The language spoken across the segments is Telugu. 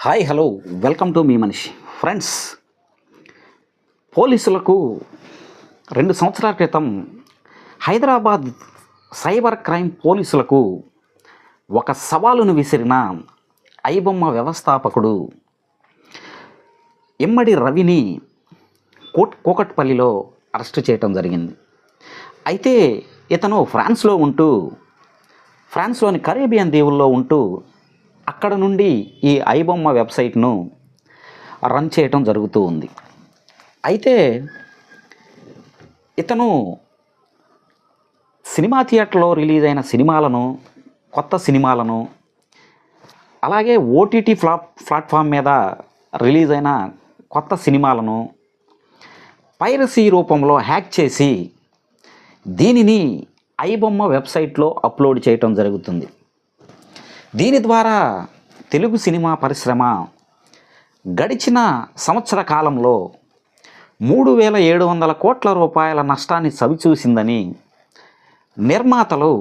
Hi hello welcome to me మనిషి ఫ్రెండ్స్. పోలీసులకు 2 సంవత్సరాల క్రితం హైదరాబాద్ సైబర్ క్రైమ్ పోలీసులకు ఒక సవాలును విసిరిన ఐబొమ్మ వ్యవస్థాపకుడు ఇమ్మడి రవిని కూకట్పల్లిలో అరెస్టు చేయటం జరిగింది. అయితే ఇతను ఫ్రాన్స్లోని కరేబియన్ దీవుల్లో ఉంటూ అక్కడ నుండి ఈ ఐబొమ్మ వెబ్సైట్ను రన్ చేయటం జరుగుతూ ఉంది. అయితే ఇతను సినిమా థియేటర్లో రిలీజ్ అయిన సినిమాలను, కొత్త సినిమాలను, అలాగే ఓటీటీ ప్లాట్ఫామ్ మీద రిలీజ్ అయిన కొత్త సినిమాలను పైరసీ రూపంలో హ్యాక్ చేసి దీనిని ఐబొమ్మ వెబ్సైట్లో అప్లోడ్ చేయటం జరుగుతుంది. దీని ద్వారా తెలుగు సినిమా పరిశ్రమ గడిచిన సంవత్సర కాలంలో 3,700 కోట్ల రూపాయల నష్టాన్ని చవిచూసిందని నిర్మాతలు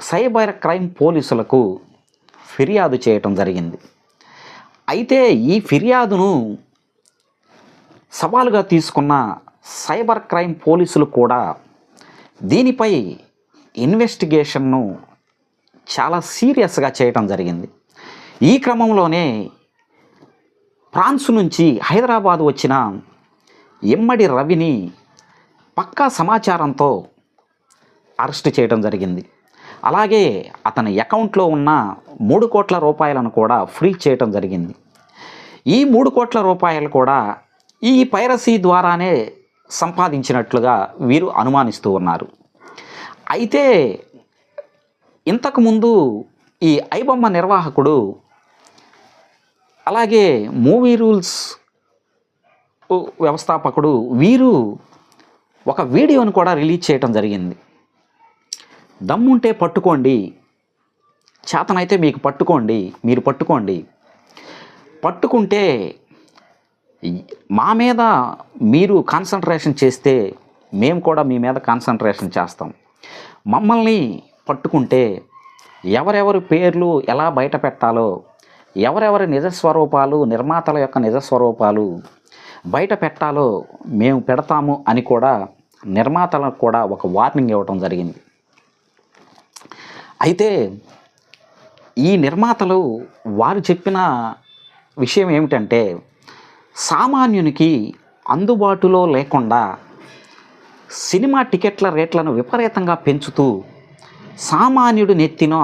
సైబర్ క్రైమ్ పోలీసులకు ఫిర్యాదు చేయటం జరిగింది. అయితే ఈ ఫిర్యాదును సవాలుగా తీసుకున్న సైబర్ క్రైమ్ పోలీసులు కూడా దీనిపై ఇన్వెస్టిగేషన్ను చాలా సీరియస్గా చేయటం జరిగింది. ఈ క్రమంలోనే ఫ్రాన్స్ నుంచి హైదరాబాద్ వచ్చిన ఇమ్మడి రవిని పక్కా సమాచారంతో అరెస్ట్ చేయడం జరిగింది. అలాగే అతని అకౌంట్లో ఉన్న 3 కోట్ల రూపాయలను కూడా ఫ్రీ చేయటం జరిగింది. ఈ 3 కోట్ల రూపాయలు కూడా ఈ పైరసీ ద్వారానే సంపాదించినట్లుగా వీరు అనుమానిస్తూ ఉన్నారు. అయితే ఇంతకుముందు ఈ ఐబొమ్మ నిర్వాహకుడు అలాగే మూవీ రూల్స్ వ్యవస్థాపకుడు వీరు ఒక వీడియోను కూడా రిలీజ్ చేయటం జరిగింది. దమ్ముంటే పట్టుకోండి, చేతనైతే మీరు పట్టుకుంటే మా మీద మీరు కాన్సన్ట్రేషన్ చేస్తే మేము కూడా మీ మీద కాన్సన్ట్రేషన్ చేస్తాం. మమ్మల్ని పట్టుకుంటే ఎవరెవరి పేర్లు ఎలా బయట పెట్టాలో, ఎవరెవరి నిజస్వరూపాలు, నిర్మాతల యొక్క నిజస్వరూపాలు బయట పెట్టాలో మేము పెడతాము అని కూడా నిర్మాతలకు కూడా ఒక వార్నింగ్ ఇవ్వటం జరిగింది. అయితే ఈ నిర్మాతలు వారు చెప్పిన విషయం ఏమిటంటే, సామాన్యునికి అందుబాటులో లేకుండా సినిమా టికెట్ల రేట్లను విపరీతంగా పెంచుతూ సామాన్యుడు నెత్తిన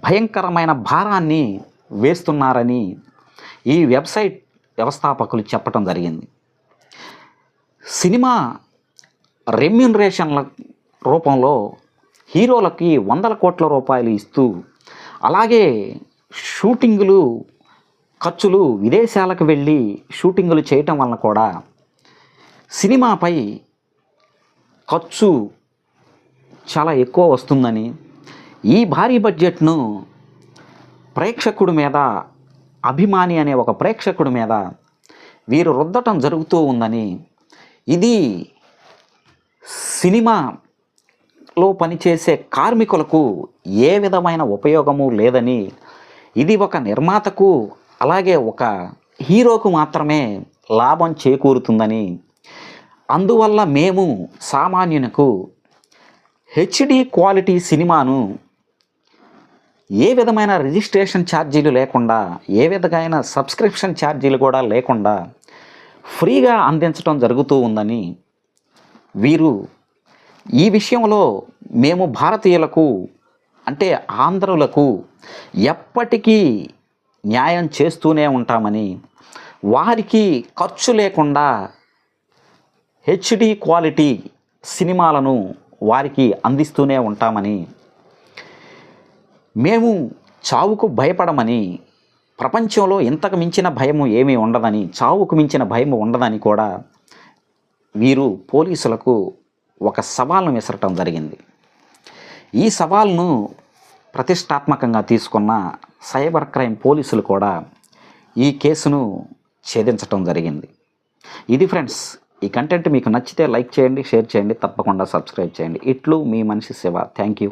భయంకరమైన భారాన్ని వేస్తున్నారని ఈ వెబ్సైట్ వ్యవస్థాపకులు చెప్పడం జరిగింది. సినిమా రెమ్యూనరేషన్ల రూపంలో హీరోలకి 100 కోట్ల రూపాయలు ఇస్తూ, అలాగే షూటింగులు ఖర్చులు విదేశాలకు వెళ్ళి షూటింగులు చేయటం వలన కూడా సినిమాపై ఖర్చు చాలా ఎక్కువ వస్తుందని, ఈ భారీ బడ్జెట్ను ప్రేక్షకుడి మీద, అభిమాని అనే ఒక ప్రేక్షకుడి మీద వీరు రుద్దటం జరుగుతూ ఉందని, ఇది సినిమాలో పనిచేసే కార్మికులకు ఏ విధమైన ఉపయోగము లేదని, ఇది ఒక నిర్మాతకు అలాగే ఒక హీరోకు మాత్రమే లాభం చేకూరుతుందని, అందువల్ల మేము సామాన్యునికి హెచ్డి క్వాలిటీ సినిమాను ఏ విధమైన రిజిస్ట్రేషన్ ఛార్జీలు లేకుండా, ఏ విధమైన సబ్స్క్రిప్షన్ ఛార్జీలు కూడా లేకుండా ఫ్రీగా అందించడం జరుగుతూ ఉందని వీరు, ఈ విషయంలో మేము భారతీయులకు అంటే ఆంధ్రులకు ఎప్పటికీ న్యాయం చేస్తూనే ఉంటామని, వారికి ఖర్చు లేకుండా హెచ్డి క్వాలిటీ సినిమాలను వారికి అందిస్తూనే ఉంటామని, మేము చావుకు భయపడమని, ప్రపంచంలో ఇంతకు మించిన భయము ఏమీ ఉండదని, చావుకు మించిన భయము ఉండదని కూడా వీరు పోలీసులకు ఒక సవాల్ను విసరటం జరిగింది. ఈ సవాల్ను ప్రతిష్టాత్మకంగా తీసుకున్న సైబర్ క్రైమ్ పోలీసులు కూడా ఈ కేసును ఛేదించటం జరిగింది. ఇది ఫ్రెండ్స్, ఈ కంటెంట్ మీకు నచ్చితే లైక్ చేయండి, షేర్ చేయండి, తప్పకుండా సబ్స్క్రైబ్ చేయండి. ఇట్లు మీ మనిషి శివ. Thank you.